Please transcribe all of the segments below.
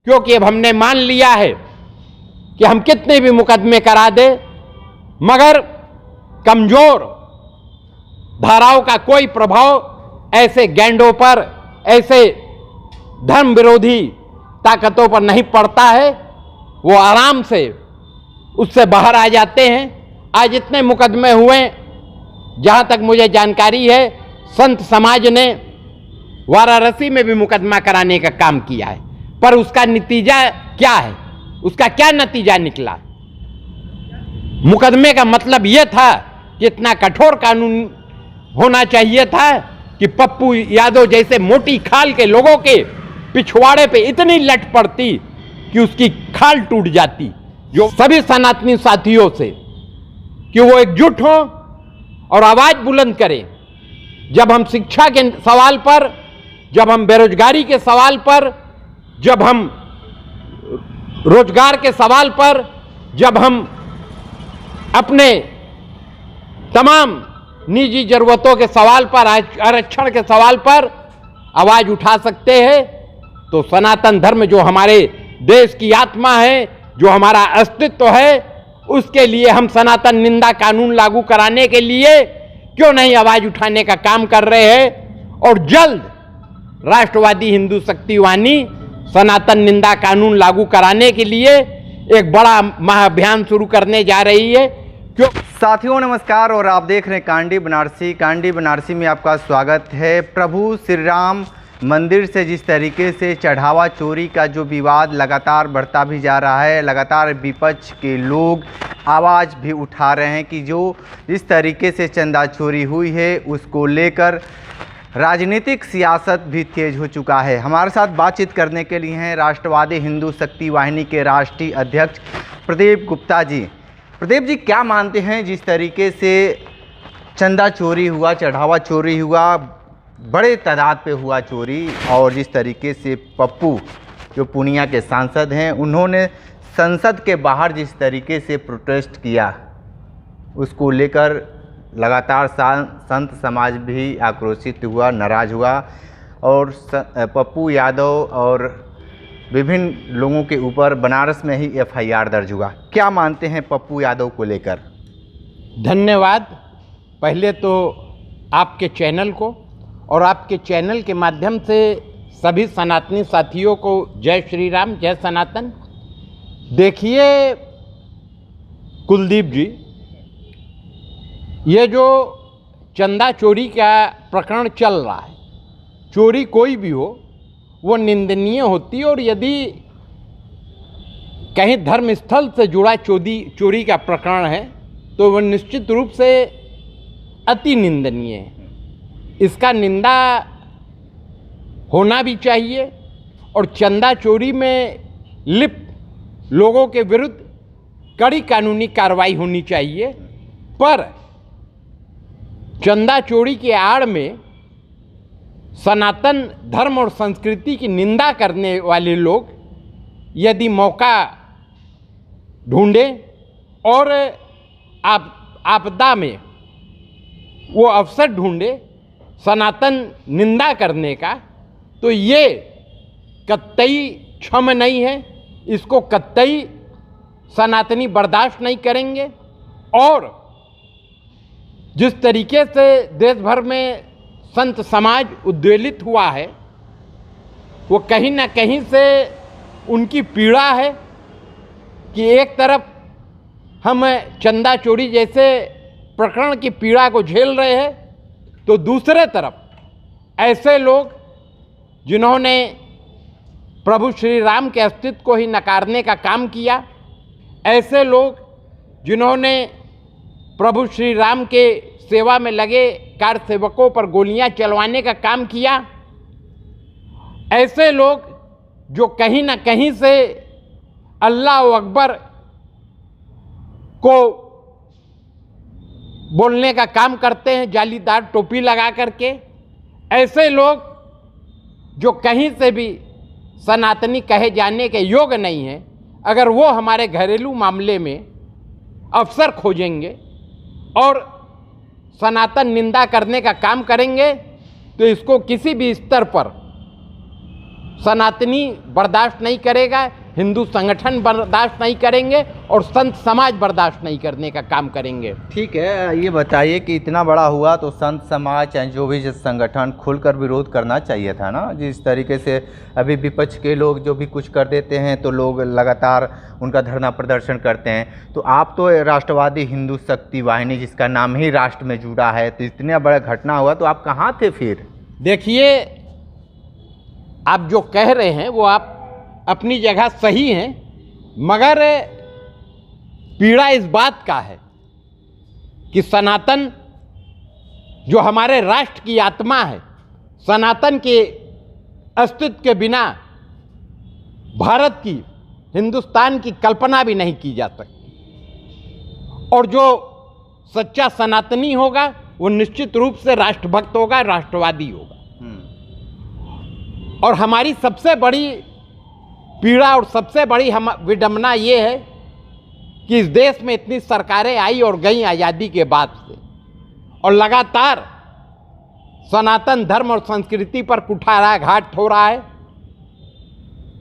क्योंकि अब हमने मान लिया है कि हम कितने भी मुकदमे करा दे, मगर कमजोर धाराओं का कोई प्रभाव ऐसे गैंडों पर, ऐसे धर्म विरोधी ताकतों पर नहीं पड़ता है। वो आराम से उससे बाहर आ जाते हैं। आज इतने मुकदमे हुए, जहां तक मुझे जानकारी है संत समाज ने वाराणसी में भी मुकदमा कराने का काम किया है, पर उसका नतीजा क्या है? उसका क्या नतीजा निकला? मुकदमे का मतलब यह था कि इतना कठोर कानून होना चाहिए था कि पप्पू यादव जैसे मोटी खाल के लोगों के पिछवाड़े पे इतनी लट पड़ती कि उसकी खाल टूट जाती। जो सभी सनातनी साथियों से कि वो एकजुट हों और आवाज बुलंद करें। जब हम शिक्षा के सवाल पर, जब हम बेरोजगारी के सवाल पर, जब हम रोजगार के सवाल पर, जब हम अपने तमाम निजी जरूरतों के सवाल पर, आरक्षण के सवाल पर आवाज उठा सकते हैं, तो सनातन धर्म जो हमारे देश की आत्मा है, जो हमारा अस्तित्व है, उसके लिए हम सनातन निंदा कानून लागू कराने के लिए क्यों नहीं आवाज उठाने का काम कर रहे हैं। और जल्द राष्ट्रवादी हिंदू शक्तिवानी सनातन निंदा कानून लागू कराने के लिए एक बड़ा महाअभियान शुरू करने जा रही है। क्यों साथियों नमस्कार, और आप देख रहे हैं कांडी बनारसी। कांडी बनारसी में आपका स्वागत है। प्रभु श्री राम मंदिर से जिस तरीके से चढ़ावा चोरी का जो विवाद लगातार बढ़ता भी जा रहा है, लगातार विपक्ष के लोग आवाज़ भी उठा रहे हैं कि जो जिस तरीके से चंदा चोरी हुई है उसको लेकर राजनीतिक सियासत भी तेज हो चुका है। हमारे साथ बातचीत करने के लिए हैं राष्ट्रवादी हिंदू शक्ति वाहिनी के राष्ट्रीय अध्यक्ष प्रदीप गुप्ता जी। प्रदीप जी, क्या मानते हैं जिस तरीके से चंदा चोरी हुआ, चढ़ावा चोरी हुआ, बड़े तादाद पे हुआ चोरी, और जिस तरीके से पप्पू जो पूर्णिया के सांसद हैं उन्होंने संसद के बाहर जिस तरीके से प्रोटेस्ट किया, उसको लेकर लगातार संत समाज भी आक्रोशित हुआ, नाराज़ हुआ, और पप्पू यादव और विभिन्न लोगों के ऊपर बनारस में ही FIR दर्ज हुआ। क्या मानते हैं पप्पू यादव को लेकर? धन्यवाद पहले तो आपके चैनल को, और आपके चैनल के माध्यम से सभी सनातनी साथियों को जय श्री राम, जय सनातन। देखिए कुलदीप जी, ये जो चंदा चोरी का प्रकरण चल रहा है, चोरी कोई भी हो वो निंदनीय होती है, और यदि कहीं धर्म स्थल से जुड़ा चोरी का प्रकरण है तो वह निश्चित रूप से अति निंदनीय है। इसका निंदा होना भी चाहिए, और चंदा चोरी में लिप्त लोगों के विरुद्ध कड़ी कानूनी कार्रवाई होनी चाहिए। पर चंदा चोरी के आड़ में सनातन धर्म और संस्कृति की निंदा करने वाले लोग यदि मौका ढूंढें और आपदा में वो अवसर ढूंढे सनातन निंदा करने का, तो ये कतई क्षम नहीं है। इसको कतई सनातनी बर्दाश्त नहीं करेंगे। और जिस तरीके से देश भर में संत समाज उद्वेलित हुआ है, वो कहीं ना कहीं से उनकी पीड़ा है कि एक तरफ हम चंदा चोरी जैसे प्रकरण की पीड़ा को झेल रहे हैं, तो दूसरे तरफ ऐसे लोग जिन्होंने प्रभु श्री राम के अस्तित्व को ही नकारने का काम किया, ऐसे लोग जिन्होंने प्रभु श्री राम के सेवा में लगे कार सेवकों पर गोलियां चलवाने का काम किया, ऐसे लोग जो कहीं ना कहीं से अल्लाह अकबर को बोलने का काम करते हैं जालीदार टोपी लगा करके, ऐसे लोग जो कहीं से भी सनातनी कहे जाने के योग्य नहीं हैं, अगर वो हमारे घरेलू मामले में अवसर खोजेंगे और सनातन निंदा करने का काम करेंगे, तो इसको किसी भी स्तर पर सनातनी बर्दाश्त नहीं करेगा, हिंदू संगठन बर्दाश्त नहीं करेंगे और संत समाज बर्दाश्त नहीं करने का काम करेंगे। ठीक है, ये बताइए कि इतना बड़ा हुआ तो संत समाज चाहे जो भी संगठन खुलकर विरोध करना चाहिए था ना। जिस तरीके से अभी विपक्ष के लोग जो भी कुछ कर देते हैं तो लोग लगातार उनका धरना प्रदर्शन करते हैं। तो आप तो राष्ट्रवादी हिंदू शक्ति वाहिनी जिसका नाम ही राष्ट्र में जुड़ा है, तो इतने बड़ा घटना हुआ तो आप कहाँ थे फिर? देखिए, आप जो कह रहे हैं वो आप अपनी जगह सही हैं, मगर पीड़ा इस बात का है कि सनातन जो हमारे राष्ट्र की आत्मा है, सनातन के अस्तित्व के बिना भारत की, हिंदुस्तान की कल्पना भी नहीं की जा सकती। और जो सच्चा सनातनी होगा वो निश्चित रूप से राष्ट्रभक्त होगा, राष्ट्रवादी होगा। और हमारी सबसे बड़ी पीड़ा और सबसे बड़ी विडंबना ये है कि इस देश में इतनी सरकारें आई और गई आज़ादी के बाद से, और लगातार सनातन धर्म और संस्कृति पर कुठाराघात हो रहा है।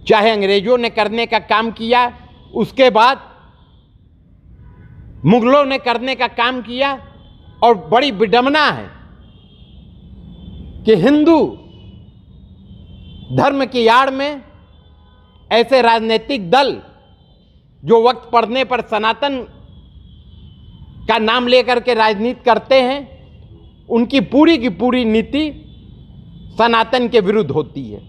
चाहे अंग्रेजों ने करने का काम किया, उसके बाद मुगलों ने करने का काम किया, और बड़ी विडंबना है कि हिंदू धर्म की आड़ में ऐसे राजनीतिक दल जो वक्त पड़ने पर सनातन का नाम लेकर के राजनीति करते हैं, उनकी पूरी की पूरी नीति सनातन के विरुद्ध होती है।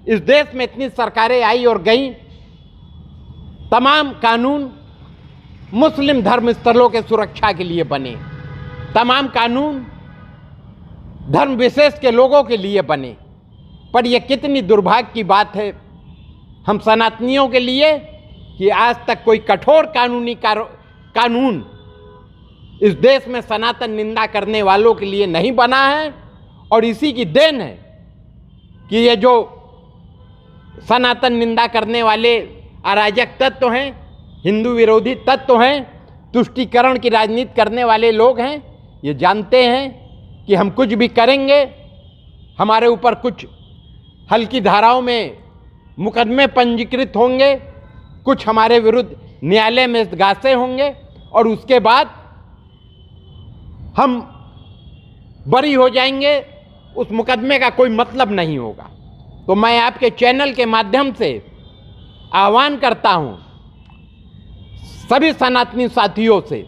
इस देश में इतनी सरकारें आई और गईं, तमाम कानून मुस्लिम धर्म स्थलों के सुरक्षा के लिए बने, तमाम कानून धर्म विशेष के लोगों के लिए बने, पर यह कितनी दुर्भाग्य की बात है हम सनातनियों के लिए कि आज तक कोई कठोर कानून इस देश में सनातन निंदा करने वालों के लिए नहीं बना है। और इसी की देन है कि ये जो सनातन निंदा करने वाले अराजक तत्व हैं, हिंदू विरोधी तत्व हैं, तुष्टीकरण की राजनीति करने वाले लोग हैं, ये जानते हैं कि हम कुछ भी करेंगे, हमारे ऊपर कुछ हल्की धाराओं में मुकदमे पंजीकृत होंगे, कुछ हमारे विरुद्ध न्यायालय में गासे होंगे, और उसके बाद हम बरी हो जाएंगे, उस मुकदमे का कोई मतलब नहीं होगा। तो मैं आपके चैनल के माध्यम से आह्वान करता हूं सभी सनातनी साथियों से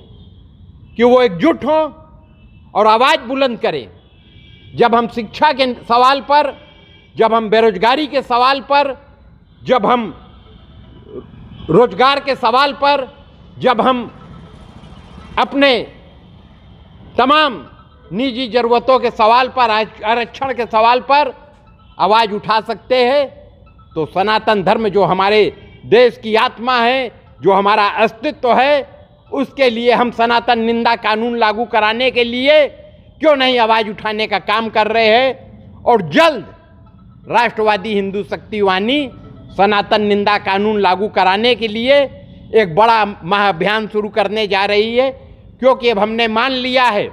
कि वो एकजुट हों और आवाज़ बुलंद करें। जब हम शिक्षा के सवाल पर, जब हम बेरोजगारी के सवाल पर, जब हम रोजगार के सवाल पर, जब हम अपने तमाम निजी ज़रूरतों के सवाल पर, आरक्षण के सवाल पर आवाज़ उठा सकते हैं, तो सनातन धर्म जो हमारे देश की आत्मा है, जो हमारा अस्तित्व है, उसके लिए हम सनातन निंदा कानून लागू कराने के लिए क्यों नहीं आवाज़ उठाने का काम कर रहे हैं। और जल्द राष्ट्रवादी हिंदू शक्ति वाहिनी सनातन निंदा कानून लागू कराने के लिए एक बड़ा महाअभियान शुरू करने जा रही है, क्योंकि अब हमने मान लिया है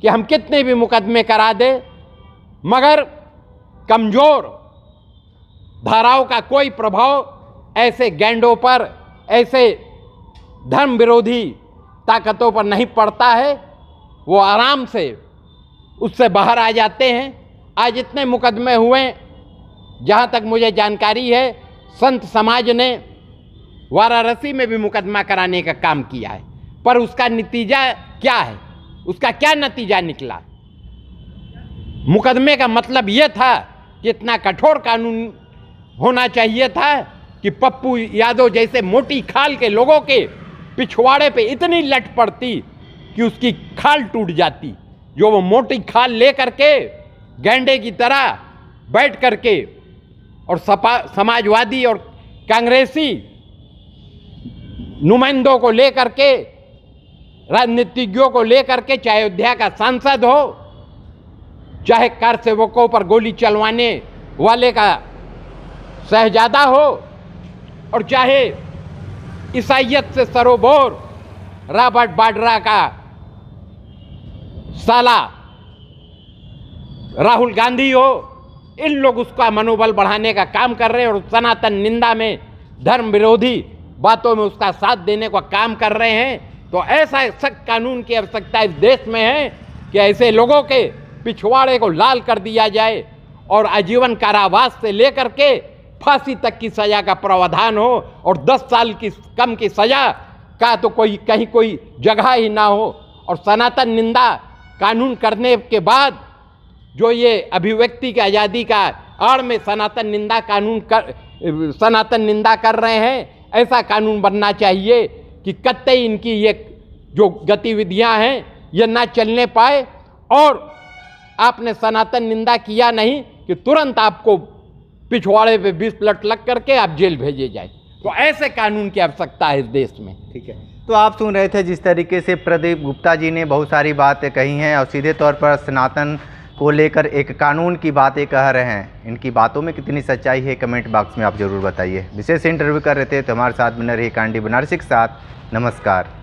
कि हम कितने भी मुकदमे करा दें, मगर कमज़ोर धाराओं का कोई प्रभाव ऐसे गैंडों पर, ऐसे धर्म विरोधी ताकतों पर नहीं पड़ता है। वो आराम से उससे बाहर आ जाते हैं। आज इतने मुकदमे हुए, जहाँ तक मुझे जानकारी है संत समाज ने वाराणसी में भी मुकदमा कराने का काम किया है, पर उसका नतीजा क्या है, उसका क्या नतीजा निकला? मुकदमे का मतलब ये था कि इतना कठोर कानून होना चाहिए था कि पप्पू यादव जैसे मोटी खाल के लोगों के पिछवाड़े पे इतनी लट पड़ती कि उसकी खाल टूट जाती, जो वो मोटी खाल ले करके गैंडे की तरह बैठ करके और समाजवादी और कांग्रेसी नुमाइंदों को लेकर के, राजनीतिज्ञों को लेकर के, चाहे अयोध्या का सांसद हो, चाहे कार सेवकों पर गोली चलवाने वाले का शहजादा हो, और चाहे ईसाइयत से सरोबोर रॉबर्ट वाड्रा का साला राहुल गांधी हो, इन लोग उसका मनोबल बढ़ाने का काम कर रहे हैं और सनातन निंदा में, धर्म विरोधी बातों में उसका साथ देने का काम कर रहे हैं। तो ऐसा सख्त कानून की आवश्यकता इस देश में है कि ऐसे लोगों के पिछवाड़े को लाल कर दिया जाए और आजीवन कारावास से लेकर के फांसी तक की सजा का प्रावधान हो और 10 साल की कम की सजा का तो कहीं कोई जगह ही ना हो। और सनातन निंदा कानून करने के बाद जो ये अभिव्यक्ति की आज़ादी का आड़ में सनातन निंदा कर रहे हैं, ऐसा कानून बनना चाहिए कि कतई इनकी ये जो गतिविधियां हैं ये ना चलने पाए। और आपने सनातन निंदा किया नहीं कि तुरंत आपको पिछवाड़े पे 20 प्लट लग करके आप जेल भेजे जाए। तो ऐसे कानून की आवश्यकता है इस देश में। ठीक है, तो आप सुन रहे थे जिस तरीके से प्रदीप गुप्ता जी ने बहुत सारी बातें कही हैं और सीधे तौर पर सनातन को लेकर एक कानून की बातें कह रहे हैं। इनकी बातों में कितनी सच्चाई है कमेंट बॉक्स में आप ज़रूर बताइए। विशेष इंटरव्यू कर रहे थे तो हमारे साथ बने रहिए कांडी बनारसी के साथ। नमस्कार।